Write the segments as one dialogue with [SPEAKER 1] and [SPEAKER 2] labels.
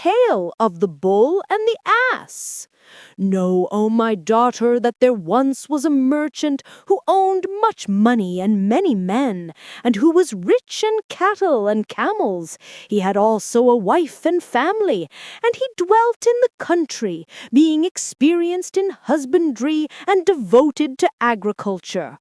[SPEAKER 1] tale of the bull and the ass. Know, O my daughter, that there once was a merchant who owned much money and many men, and who was rich in cattle and camels. He had also a wife and family, and he dwelt in the country, being experienced in husbandry and devoted to agriculture.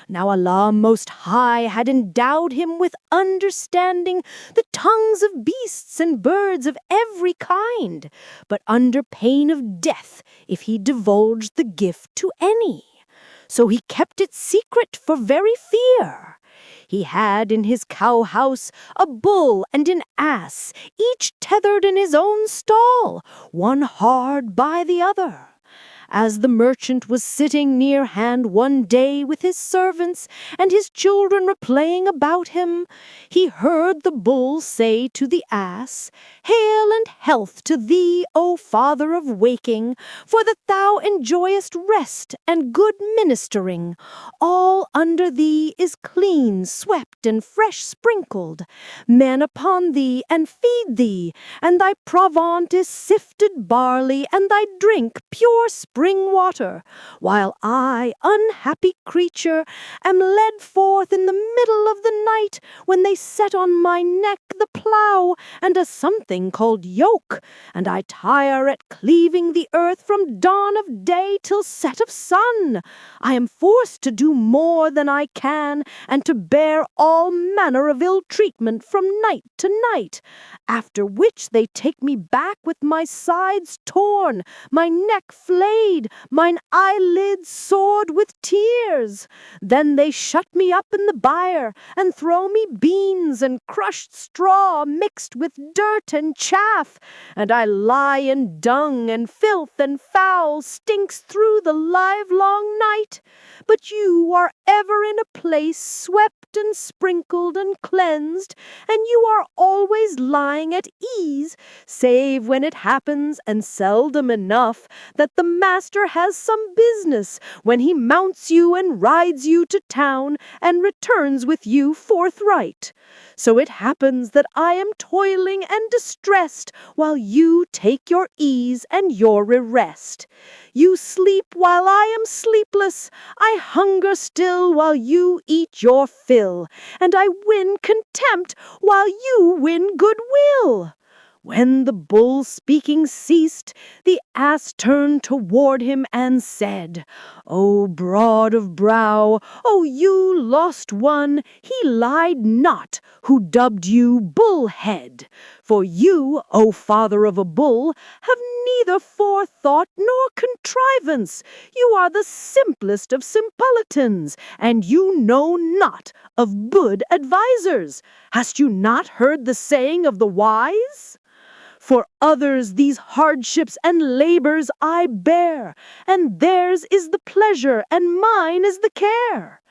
[SPEAKER 1] Now Allah Most High had endowed him with understanding the tongues of beasts and birds of every kind, but under pain of death if he divulged the gift to any. So he kept it secret for very fear. He had in his cow-house a bull and an ass, each tethered in his own stall, one hard by the other. As the merchant was sitting near hand one day with his servants, and his children were playing about him, he heard the bull say to the ass, "Hail and health to thee, O father of waking, for that thou enjoyest rest and good ministering. All under thee is clean, swept, and fresh sprinkled. Men upon thee and feed thee, and thy provaunt is sifted barley, and thy drink pure spring water, while I, unhappy creature, am led forth in the middle of the night, when they set on my neck the plough and a something called yoke, and I tire at cleaving the earth from dawn of day till set of sun. I am forced to do more than I can, and to bear all manner of ill treatment from night to night, after which they take me back with my sides torn, my neck flayed, mine eyelids sored with tears. Then they shut me up in the byre, and throw me beans and crushed straw mixed with dirt and chaff, and I lie in dung, and filth and foul stinks through the livelong night. But you are ever in a place swept and sprinkled and cleansed, and you are always lying at ease, save when it happens, and seldom enough, that the master has some business, when he mounts you and rides you to town, and returns with you forthright. So it happens that I am toiling and distressed, while you take your ease and your rest. You sleep while I am sleepless, I hunger still while you eat your fill, and I win contempt while you win goodwill." When the bull speaking ceased, the ass turned toward him and said, "O broad of brow, O you lost one, he lied not who dubbed you bull-head. For you, O father of a bull, have neither forethought nor contrivance. You are the simplest of simpletons, and you know not of good advisers. Hast you not heard the saying of the wise? For others these hardships and labors I bear, and theirs is the pleasure, and mine is the care.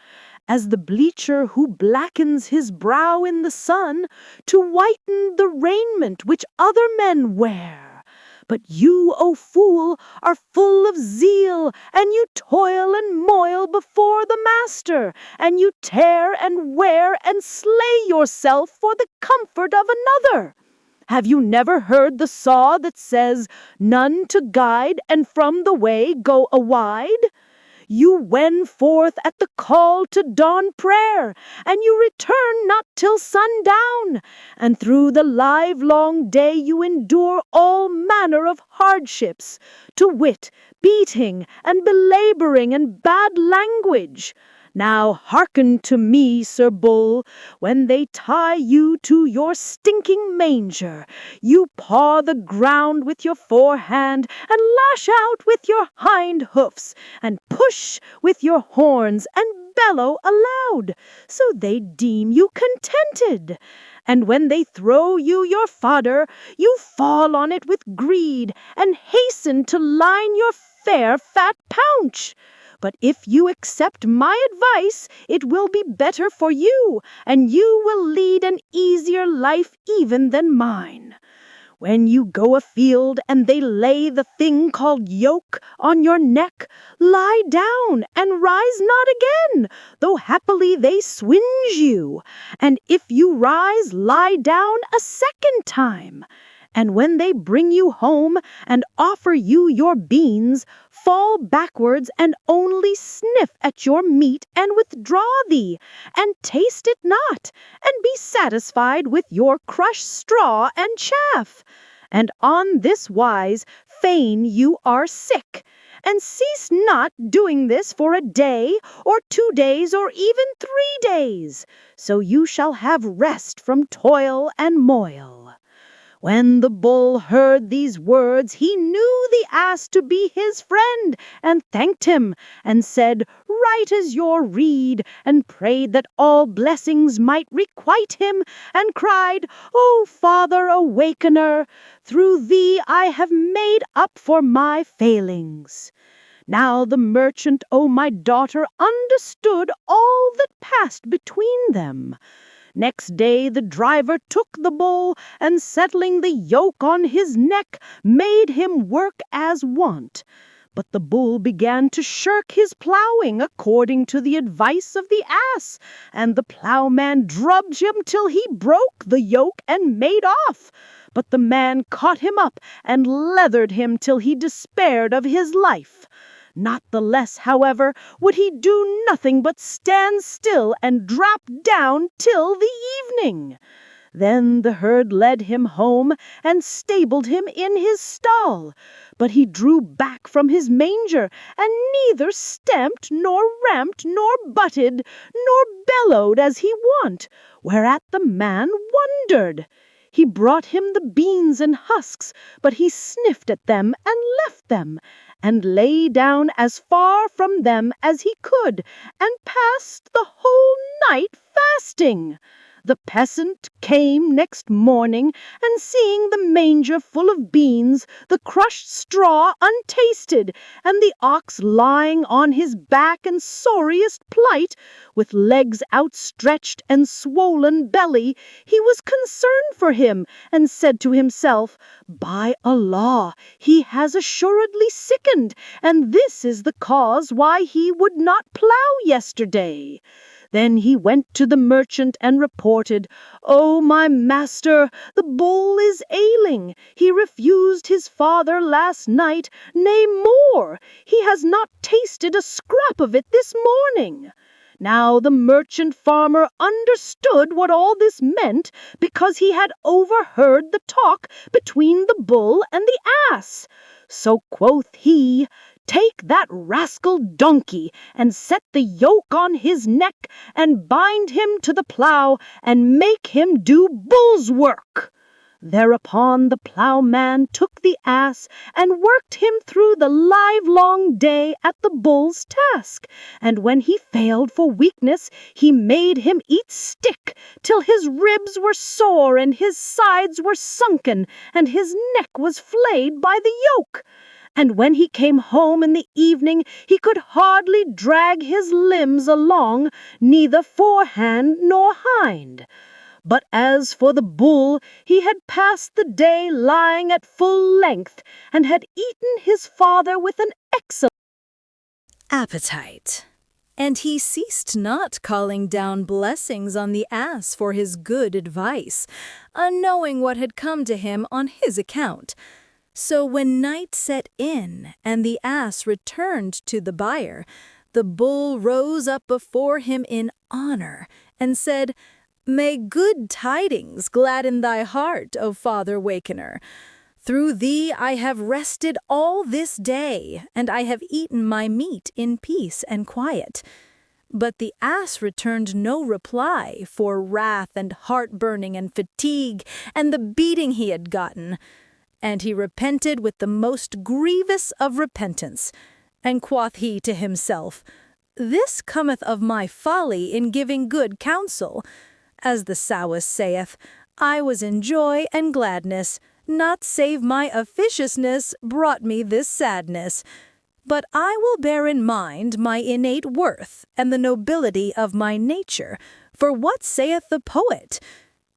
[SPEAKER 1] As the bleacher who blackens his brow in the sun, to whiten the raiment which other men wear. But you, O fool, are full of zeal, and you toil and moil before the master, and you tear and wear and slay yourself for the comfort of another. Have you never heard the saw that says, 'None to guide, and from the way go awide'? You wend forth at the call to dawn prayer, and you return not till sundown, and through the livelong day you endure all manner of hardships, to wit, beating and belaboring and bad language. Now hearken to me, Sir Bull. When they tie you to your stinking manger, you paw the ground with your forehand, and lash out with your hind hoofs, and push with your horns, and bellow aloud, so they deem you contented. And when they throw you your fodder, you fall on it with greed, and hasten to line your fair fat paunch. But if you accept my advice, it will be better for you, and you will lead an easier life even than mine. When you go afield, and they lay the thing called yoke on your neck, lie down, and rise not again, though happily they swinge you. And if you rise, lie down a second time. And when they bring you home and offer you your beans, fall backwards and only sniff at your meat and withdraw thee, and taste it not, and be satisfied with your crushed straw and chaff. And on this wise feign you are sick, and cease not doing this for a day, or 2 days, or even 3 days, so you shall have rest from toil and moil. When the bull heard these words, he knew the ass to be his friend, and thanked him, and said, Right is your rede, and prayed that all blessings might requite him, and cried, O Father Awakener, through thee I have made up for my failings. Now the merchant, O my daughter, understood all that passed between them. Next day the driver took the bull, and settling the yoke on his neck, made him work as wont. But the bull began to shirk his plowing according to the advice of the ass, and the plowman drubbed him till he broke the yoke and made off. But the man caught him up and leathered him till he despaired of his life. Not the less, however, would he do nothing but stand still and drop down till the evening. Then the herd led him home and stabled him in his stall. But he drew back from his manger, and neither stamped, nor ramped, nor butted, nor bellowed as he wont, whereat the man wondered. He brought him the beans and husks, but he sniffed at them and left them, and lay down as far from them as he could, and passed the whole night fasting. The peasant came next morning, and seeing the manger full of beans, the crushed straw untasted, and the ox lying on his back in sorriest plight, with legs outstretched and swollen belly, he was concerned for him, and said to himself, By Allah, he has assuredly sickened, and this is the cause why he would not plough yesterday. Then he went to the merchant and reported, O my master, the bull is ailing. He refused his father last night, nay more, he has not tasted a scrap of it this morning. Now the merchant farmer understood what all this meant, because he had overheard the talk between the bull and the ass. So quoth he, Take that rascal donkey, and set the yoke on his neck, and bind him to the plough, and make him do bull's work. Thereupon the ploughman took the ass, and worked him through the livelong day at the bull's task, and when he failed for weakness, he made him eat stick, till his ribs were sore, and his sides were sunken, and his neck was flayed by the yoke. And when he came home in the evening, he could hardly drag his limbs along, neither forehand nor hind. But as for the bull, he had passed the day lying at full length, and had eaten his father with an excellent
[SPEAKER 2] appetite. And he ceased not calling down blessings on the ass for his good advice, unknowing what had come to him on his account. So when night set in, and the ass returned to the buyer, the bull rose up before him in honor, and said, May good tidings gladden thy heart, O Father Wakener. Through thee I have rested all this day, and I have eaten my meat in peace and quiet. But the ass returned no reply for wrath and heartburning and fatigue, and the beating he had gotten. And he repented with the most grievous of repentance. And quoth he to himself, This cometh of my folly in giving good counsel. As the Sowist saith, I was in joy and gladness, not save my officiousness brought me this sadness. But I will bear in mind my innate worth and the nobility of my nature, for what saith the poet?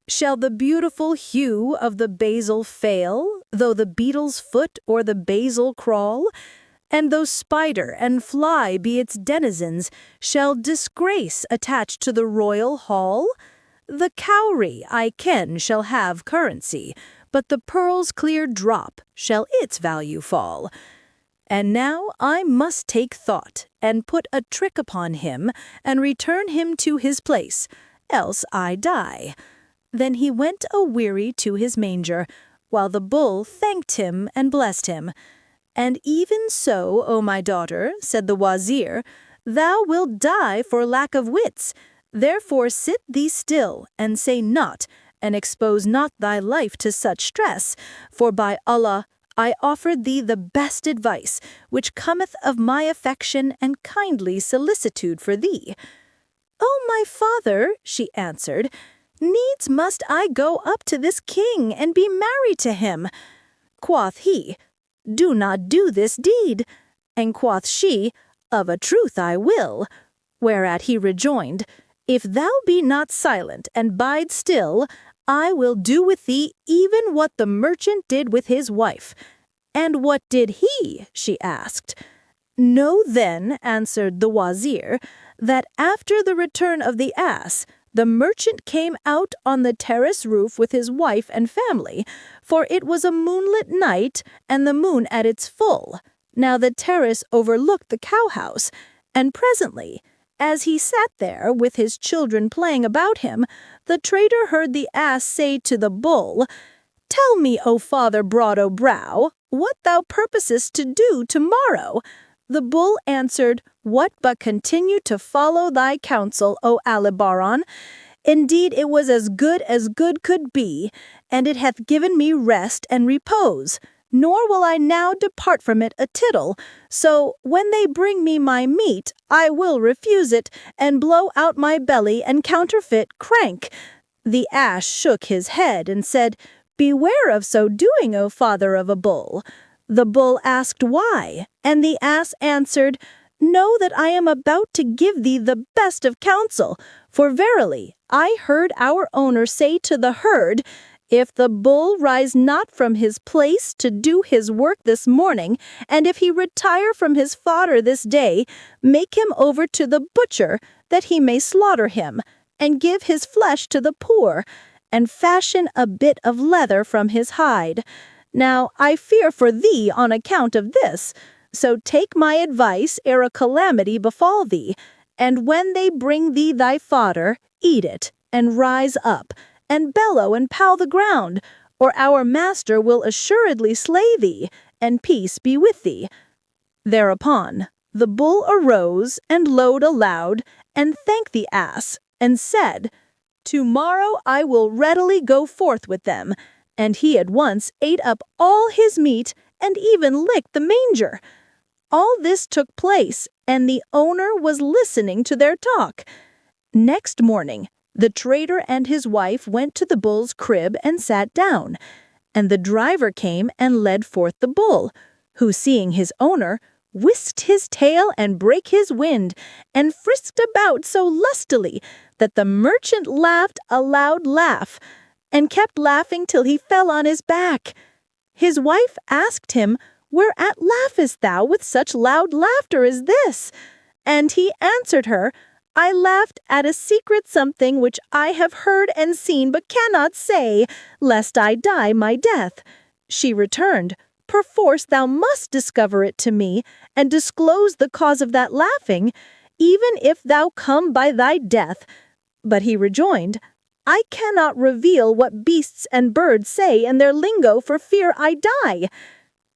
[SPEAKER 2] Shall the beautiful hue of the basil fail, though the beetle's foot or the basil crawl? And though spider and fly be its denizens, shall disgrace attach to the royal hall? The cowrie, I ken, shall have currency, but the pearl's clear drop shall its value fall. And now I must take thought, and put a trick upon him, and return him to his place, else I die." Then he went a-weary to his manger, while the bull thanked him and blessed him. "And even so, O my daughter," said the wazir, "thou wilt die for lack of wits. Therefore sit thee still, and say naught, and expose not thy life to such stress, for by Allah, I offered thee the best advice, which cometh of my affection and kindly solicitude for thee." "O my father," she answered, "needs must I go up to this king and be married to him." Quoth he, "Do not do this deed." And quoth she, "Of a truth I will." Whereat he rejoined, "If thou be not silent and bide still, I will do with thee even what the merchant did with his wife." "And what did he?" she asked. "Know then," answered the wazir, "that after the return of the ass, the merchant came out on the terrace roof with his wife and family, for it was a moonlit night and the moon at its full. Now the terrace overlooked the cowhouse, and presently, as he sat there with his children playing about him, the trader heard the ass say to the bull, 'Tell me, O father broad-o'-brow, what thou purposest to do tomorrow?' The bull answered, 'What but continue to follow thy counsel, O Alibaran? Indeed, it was as good could be, and it hath given me rest and repose. Nor will I now depart from it a tittle. So, when they bring me my meat, I will refuse it, and blow out my belly and counterfeit crank.' The ass shook his head and said, 'Beware of so doing, O father of a bull.' The bull asked why, and the ass answered, 'Know that I am about to give thee the best of counsel, for verily I heard our owner say to the herd, if the bull rise not from his place to do his work this morning, and if he retire from his fodder this day, make him over to the butcher, that he may slaughter him, and give his flesh to the poor, and fashion a bit of leather from his hide. Now I fear for thee on account of this, so take my advice ere a calamity befall thee, and when they bring thee thy fodder, eat it, and rise up, and bellow and pow the ground, or our master will assuredly slay thee, and peace be with thee." Thereupon the bull arose and lowed aloud, and thanked the ass, and said, "Tomorrow I will readily go forth with them." And he at once ate up all his meat, and even licked the manger. All this took place, and the owner was listening to their talk. Next morning, the trader and his wife went to the bull's crib and sat down, and the driver came and led forth the bull, who, seeing his owner, whisked his tail and brake his wind, and frisked about so lustily that the merchant laughed a loud laugh, and kept laughing till he fell on his back. His wife asked him, "Whereat laughest thou with such loud laughter as this?" And he answered her, "I laughed at a secret something which I have heard and seen but cannot say, lest I die my death." She returned, "Perforce thou must discover it to me, and disclose the cause of that laughing, even if thou come by thy death." But he rejoined, "I cannot reveal what beasts and birds say in their lingo for fear I die."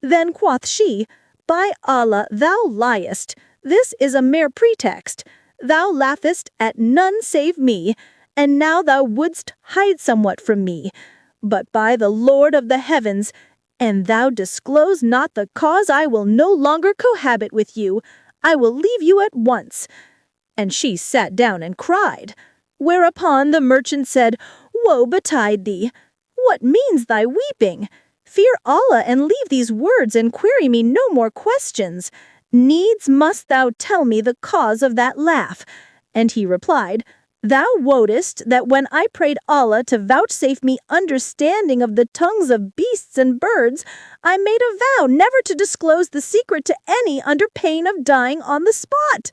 [SPEAKER 2] Then quoth she, "By Allah, thou liest. This is a mere pretext. Thou laughest at none save me, and now thou wouldst hide somewhat from me. But by the Lord of the heavens, and thou disclose not the cause, I will no longer cohabit with you. I will leave you at once." And she sat down and cried. Whereupon the merchant said, "Woe betide thee! What means thy weeping? Fear Allah and leave these words, and query me no more questions. Needs must thou tell me the cause of that laugh." And he replied, "Thou wottest that when I prayed Allah to vouchsafe me understanding of the tongues of beasts and birds, I made a vow never to disclose the secret to any under pain of dying on the spot."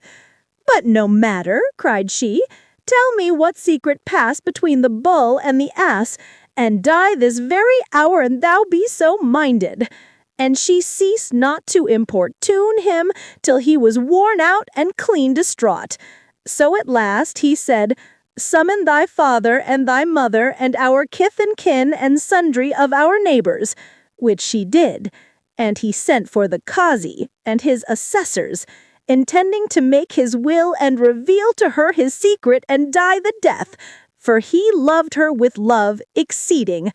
[SPEAKER 2] "But no matter," cried she, "tell me what secret passed between the bull and the ass, and die this very hour an thou be so minded. And she ceased not to importune him till he was worn out and clean distraught. So at last he said, Summon thy father and thy mother and our kith and kin and sundry of our neighbors, which she did. And he sent for the Kazi and his assessors, intending to make his will and reveal to her his secret and die the death, for he loved her with love exceeding,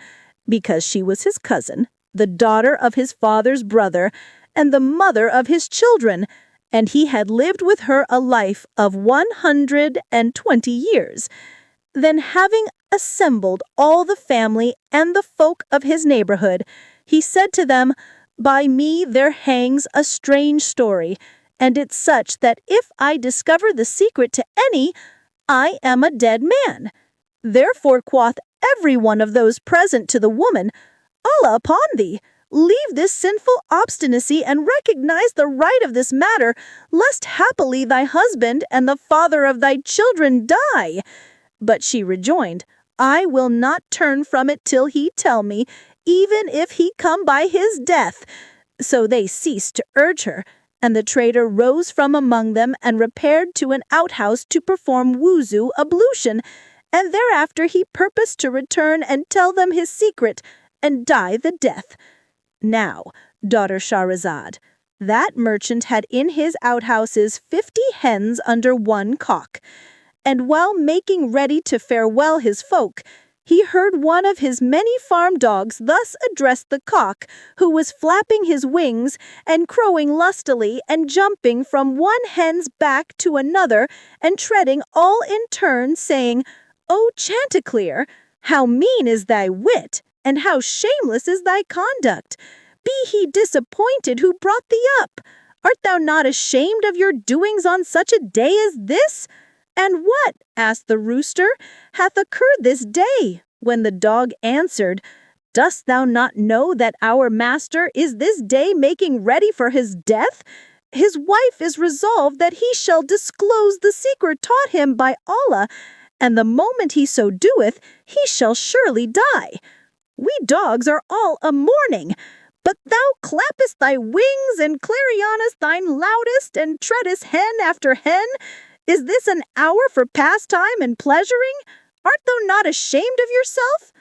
[SPEAKER 2] because she was his cousin, the daughter of his father's brother, and the mother of his children, and he had lived with her a life of 120 years. Then having assembled all the family and the folk of his neighborhood, he said to them, By me there hangs a strange story, and it's such that if I discover the secret to any, I am a dead man. Therefore quoth every one of those present to the woman, Allah upon thee, leave this sinful obstinacy and recognize the right of this matter, lest happily thy husband and the father of thy children die. But she rejoined, I will not turn from it till he tell me, even if he come by his death. So they ceased to urge her, and the trader rose from among them and repaired to an outhouse to perform wuzu ablution, and thereafter he purposed to return and tell them his secret, and die the death. Now, daughter Shahrazad, that merchant had in his outhouses 50 hens under one cock, and while making ready to farewell his folk, he heard one of his many farm dogs thus address the cock, who was flapping his wings and crowing lustily and jumping from one hen's back to another and treading all in turn, saying, O Chanticleer, how mean is thy wit, and how shameless is thy conduct! Be he disappointed who brought thee up! Art thou not ashamed of your doings on such a day as this? And what, asked the rooster, hath occurred this day? When the dog answered, Dost thou not know that our master is this day making ready for his death? His wife is resolved that he shall disclose the secret taught him by Allah, and the moment he so doeth, he shall surely die. We dogs are all a mourning, but thou clappest thy wings and clarionest thine loudest and treadest hen after hen. Is this an hour for pastime and pleasuring? Art thou not ashamed of yourself?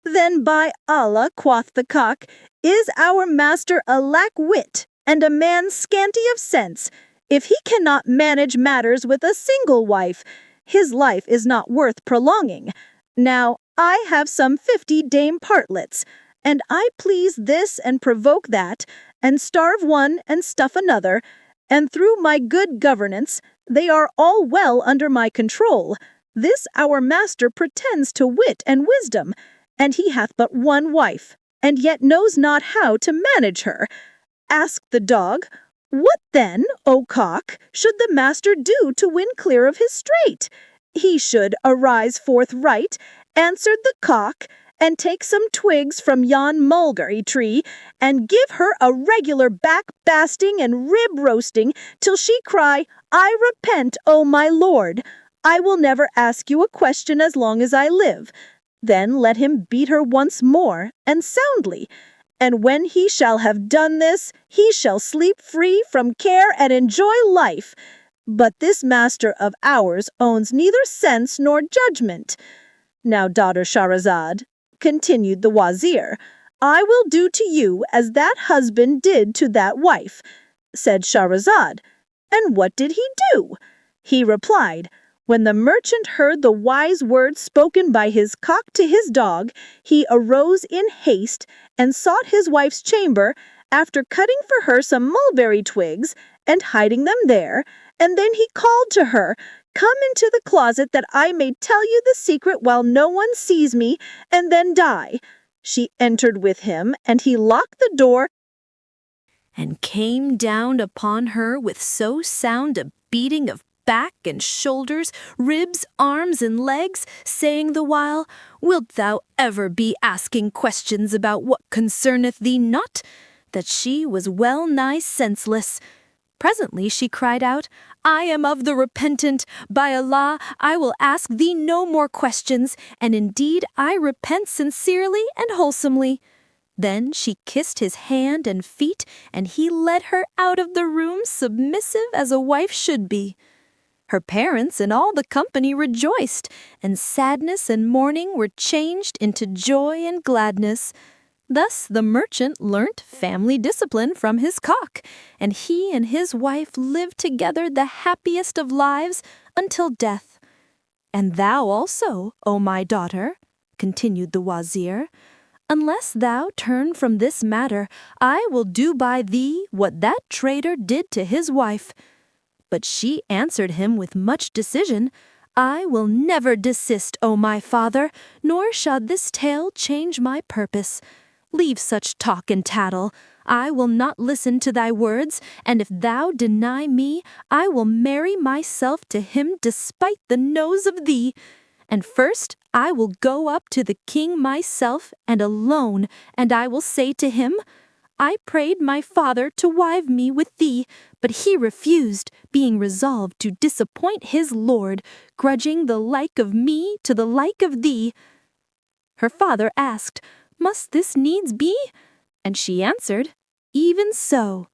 [SPEAKER 2] Then by Allah, quoth the cock, is our master a lack-wit, and a man scanty of sense. If he cannot manage matters with a single wife, his life is not worth prolonging. Now, I have some 50 dame partlets, and I please this and provoke that, and starve one and stuff another, and through my good governance, they are all well under my control. This our master pretends to wit and wisdom, and he hath but one wife, and yet knows not how to manage her. Asked the dog, What then, O cock, should the master do to win clear of his strait? He should arise forthright, answered the cock, and take some twigs from yon mulberry tree, and give her a regular back-basting and rib-roasting till she cry, I repent, O my lord. I will never ask you a question as long as I live. Then let him beat her once more, and soundly. And when he shall have done this, he shall sleep free from care and enjoy life. But this master of ours owns neither sense nor judgment. Now, daughter Shahrazad, continued the wazir, I will do to you as that husband did to that wife. Said Shahrazad, And what did he do? He replied, When the merchant heard the wise words spoken by his cock to his dog, he arose in haste and sought his wife's chamber, after cutting for her some mulberry twigs and hiding them there, and then he called to her, Come into the closet that I may tell you the secret while no one sees me, and then die. She entered with him, and he locked the door
[SPEAKER 1] and came down upon her with so sound a beating of back and shoulders, ribs, arms, and legs, saying the while, Wilt thou ever be asking questions about what concerneth thee not? That she was well nigh senseless. Presently she cried out, I am of the repentant. By Allah, I will ask thee no more questions, and indeed I repent sincerely and wholesomely. Then she kissed his hand and feet, and he led her out of the room submissive as a wife should be. Her parents and all the company rejoiced, and sadness and mourning were changed into joy and gladness. Thus the merchant learnt family discipline from his cock, and he and his wife lived together the happiest of lives until death. And thou also, O my daughter, continued the wazir, unless thou turn from this matter, I will do by thee what that traitor did to his wife. But she answered him with much decision, I will never desist, O my father, nor shall this tale change my purpose. Leave such talk and tattle. I will not listen to thy words, and if thou deny me, I will marry myself to him despite the nose of thee. And first I will go up to the king myself and alone, and I will say to him, I prayed my father to wive me with thee, but he refused, being resolved to disappoint his lord, grudging the like of me to the like of thee. Her father asked, Must this needs be? And she answered, Even so.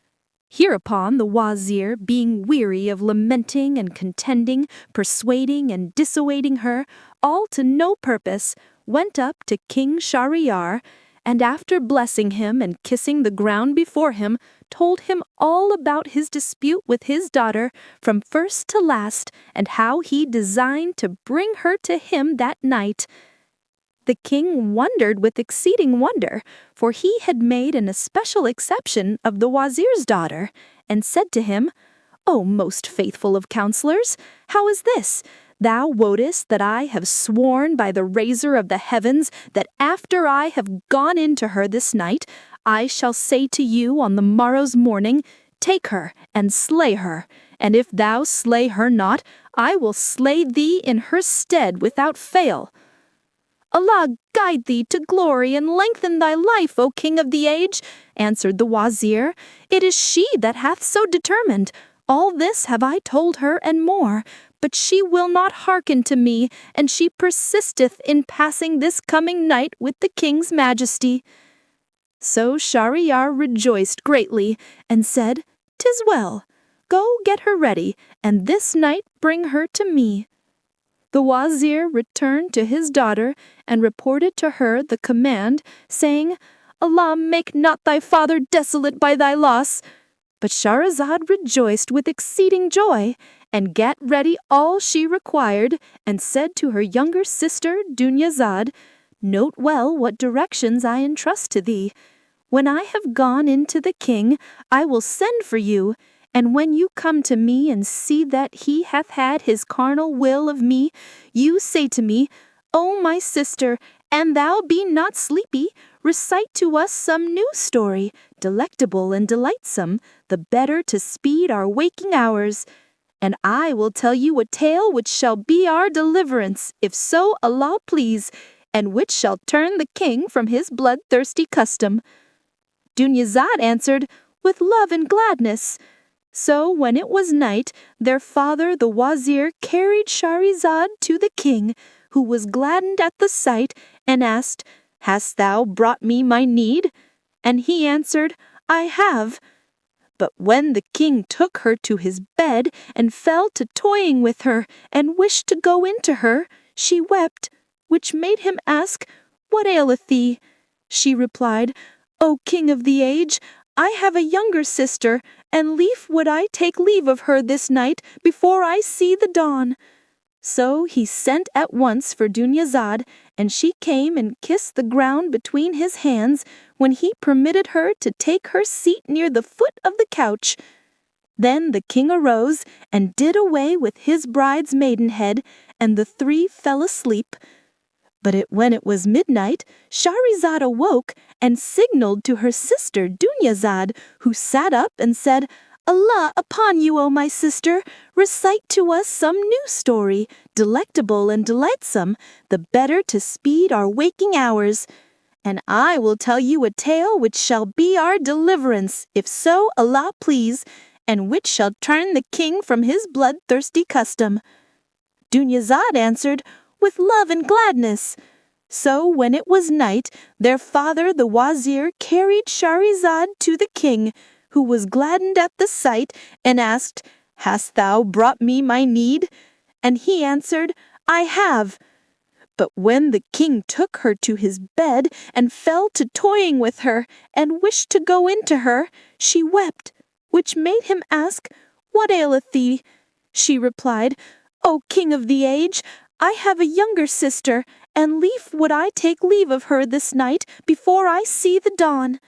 [SPEAKER 1] Hereupon the wazir, being weary of lamenting and contending, persuading and dissuading her, all to no purpose, went up to King Shahryar, and after blessing him and kissing the ground before him, told him all about his dispute with his daughter from first to last, and how he designed to bring her to him that night. The king wondered with exceeding wonder, for he had made an especial exception of the wazir's daughter, and said to him, O most faithful of counselors, how is this? Thou wotest that I have sworn by the raiser of the heavens that after I have gone in to her this night, I shall say to you on the morrow's morning, Take her and slay her, and if thou slay her not, I will slay thee in her stead without fail. Allah guide thee to glory and lengthen thy life, O king of the age, answered the wazir. It is she that hath so determined. All this have I told her and more, but she will not hearken to me, and she persisteth in passing this coming night with the king's majesty. So Shahryar rejoiced greatly, and said, 'Tis well. Go get her ready, and this night bring her to me. The wazir returned to his daughter and reported to her the command, saying, Allah make not thy father desolate by thy loss. But Shahrazad rejoiced with exceeding joy, and gat ready all she required, and said to her younger sister Dunyazad, Note well what directions I entrust to thee. When I have gone in to the king, I will send for you, and when you come to me and see that he hath had his carnal will of me, you say to me, O my sister, an thou be not sleepy, recite to us some new story, delectable and delightsome, the better to speed our waking hours. And I will tell you a tale which shall be our deliverance, if so Allah please, and which shall turn the king from his bloodthirsty custom. Dunyazad answered, With love and gladness. So when it was night, their father the wazir carried Shahrazad to the king, who was gladdened at the sight, and asked, Hast thou brought me my need? And he answered, I have. But when the king took her to his bed, and fell to toying with her, and wished to go into her, she wept, which made him ask, What aileth thee? She replied, O king of the age, I have a younger sister, and lief would I take leave of her this night before I see the dawn. So he sent at once for Dunyazad, and she came and kissed the ground between his hands, when he permitted her to take her seat near the foot of the couch. Then the king arose, and did away with his bride's maidenhead, and the three fell asleep. But when it was midnight, Shahrazad awoke, and signaled to her sister Dunyazad, who sat up and said, Allah upon you, O my sister, recite to us some new story, delectable and delightsome, the better to speed our waking hours. And I will tell you a tale which shall be our deliverance, if so Allah please,
[SPEAKER 3] and which shall turn the king from his bloodthirsty custom?" Dunyazad answered, "With love and gladness." So when it was night, their father the wazir carried Shahrazad to the king, who was gladdened at the sight, and asked, "Hast thou brought me my need?" And he answered, "I have." But when the king took her to his bed, and fell to toying with her, and wished to go into her, she wept, which made him ask, "What aileth thee?" She replied, "O king of the age, I have a younger sister, and lief would I take leave of her this night before I see the dawn."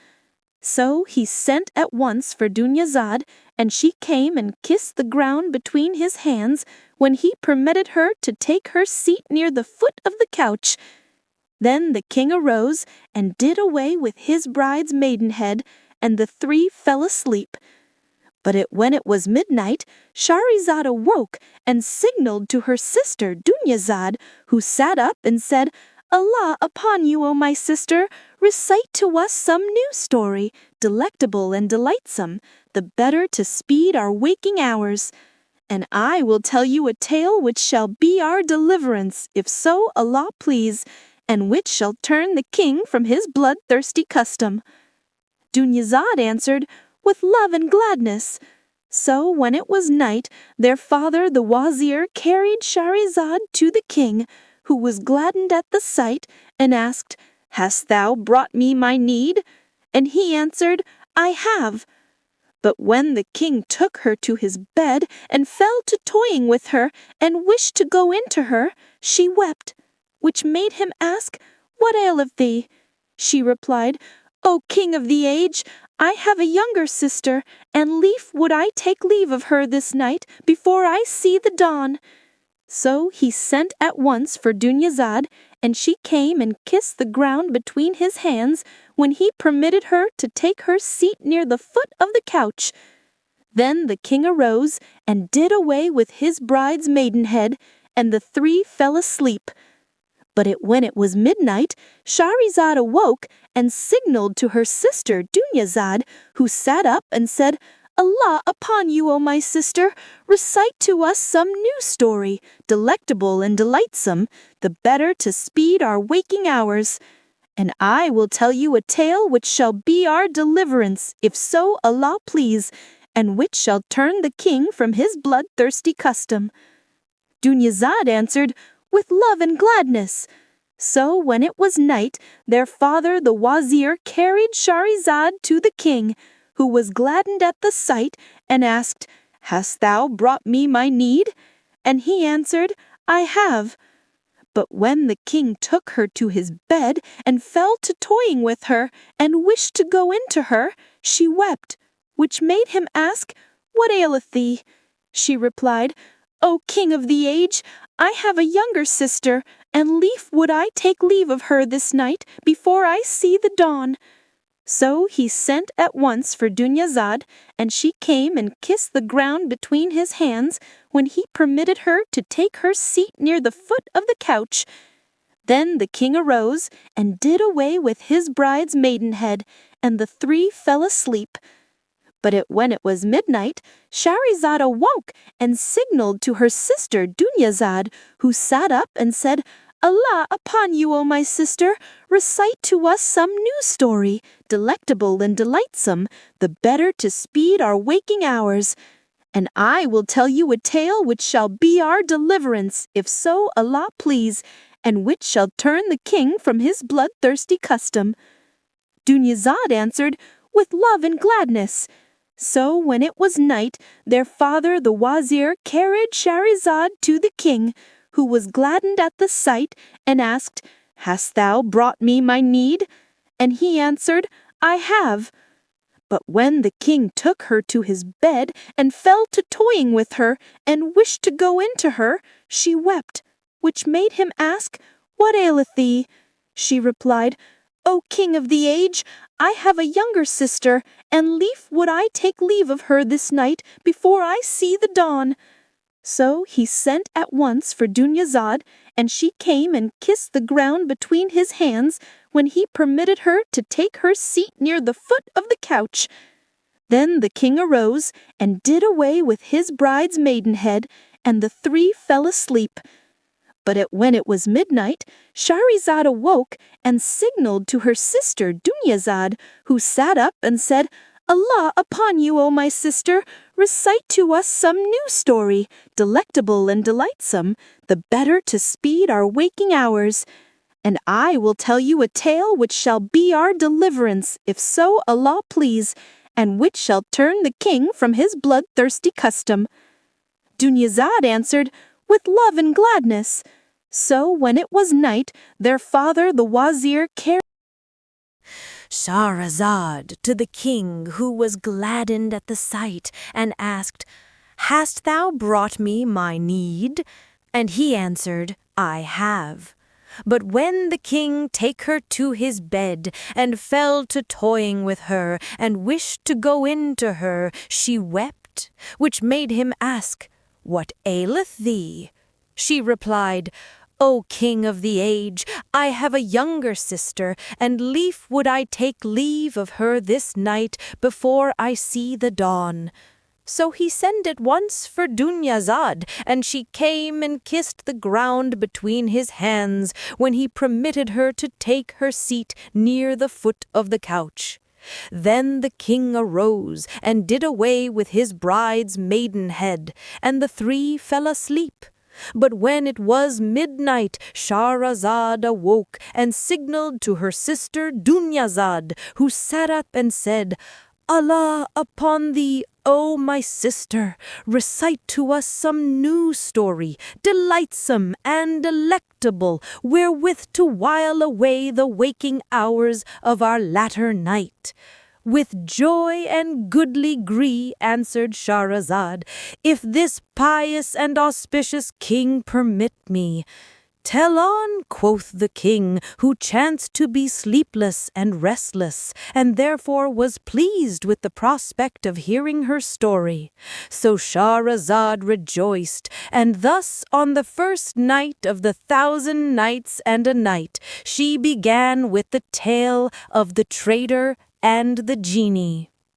[SPEAKER 3] So he sent at once for Dunyazad, and she came and kissed the ground between his hands, when he permitted her to take her seat near the foot of the couch. Then the king arose and did away with his bride's maidenhead, and the three fell asleep. But when it was midnight, Shahrazad awoke and signaled to her sister Dunyazad, who sat up and said, "Allah upon you, O my sister, recite to us some new story, delectable and delightsome, the better to speed our waking hours. And I will tell you a tale which shall be our deliverance, if so Allah please, and which shall turn the king from his bloodthirsty custom." Dunyazad answered, "With love and gladness." So when it was night, their father the wazir carried Shahrazad to the king, who was gladdened at the sight, and asked, "Hast thou brought me my need?" And he answered, "I have." But when the king took her to his bed, and fell to toying with her, and wished to go into her, she wept, which made him ask, "What aileth thee?" She replied, "O king of the age, I have a younger sister, and lief would I take leave of her this night before I see the dawn." So he sent at once for Dunyazad, and she came and kissed the ground between his hands, when he permitted her to take her seat near the foot of the couch. Then the king arose and did away with his bride's maidenhead, and the three fell asleep. But when it was midnight, Shahrazad awoke and signaled to her sister Dunyazad, who sat up and said, "Allah upon you, O my sister, recite to us some new story, delectable and delightsome, the better to speed our waking hours. And I will tell you a tale which shall be our deliverance, if so Allah please, and which shall turn the king from his bloodthirsty custom." Dunyazad answered, "With love and gladness." So when it was night, their father the wazir carried Shahrazad to the king, who was gladdened at the sight, and asked, "Hast thou brought me my need?" And he answered, "I have." But when the king took her to his bed, and fell to toying with her, and wished to go into her, she wept, which made him ask, "What aileth thee?" She replied, "O king of the age, I have a younger sister, and lief would I take leave of her this night before I see the dawn." So he sent at once for Dunyazad, and she came and kissed the ground between his hands, when he permitted her to take her seat near the foot of the couch. Then the king arose and did away with his bride's maidenhead, and the three fell asleep. But when it was midnight, Shahrazad awoke and signaled to her sister Dunyazad, who sat up and said, "Allah upon you, O my sister, recite to us some new story, delectable and delightsome, the better to speed our waking hours. And I will tell you a tale which shall be our deliverance, if so Allah please, and which shall turn the king from his bloodthirsty custom." Dunyazad answered, "With love and gladness." So when it was night, their father the wazir carried Shahrazad to the king, who was gladdened at the sight, and asked, "Hast thou brought me my need?" And he answered, "I have." But when the king took her to his bed, and fell to toying with her, and wished to go into her, she wept, which made him ask, "What aileth thee?" She replied, "O king of the age, I have a younger sister, and lief would I take leave of her this night before I see the dawn." So he sent at once for Dunyazad, and she came and kissed the ground between his hands, when he permitted her to take her seat near the foot of the couch. Then the king arose and did away with his bride's maidenhead, and the three fell asleep. But when it was midnight, Shahrazad awoke and signaled to her sister Dunyazad, who sat up and said, Allah upon you, O my sister, recite to us some new story, delectable and delightsome, the better to speed our waking hours. And I will tell you a tale which shall be our deliverance, if so Allah please, and which shall turn the king from his bloodthirsty custom. Dunyazad answered, with love and gladness. So when it was night, their father the wazir carried
[SPEAKER 1] Shahrazad to the king, who was gladdened at the sight, and asked, Hast thou brought me my need? And he answered, I have. But when the king take her to his bed, and fell to toying with her, and wished to go in to her, she wept, which made him ask, What aileth thee? She replied, O king of the age, I have a younger sister, and lief would I take leave of her this night before I see the dawn. So he sent at once for Dunyazad, and she came and kissed the ground between his hands, when he permitted her to take her seat near the foot of the couch. Then the king arose and did away with his bride's maidenhead, and the three fell asleep. But when it was midnight, Shahrazad awoke and signaled to her sister Dunyazad, who sat up and said, Allah upon thee, O my sister, recite to us some new story, delightsome and delectable, wherewith to while away the waking hours of our latter night. With joy and goodly gree, answered Shahrazad, if this pious and auspicious king permit me. Tell on, quoth the king, who chanced to be sleepless and restless, and therefore was pleased with the prospect of hearing her story. So Shahrazad rejoiced, and thus on the first night of the 1,000 Nights and a Night, she began with the tale of the trader and the genie.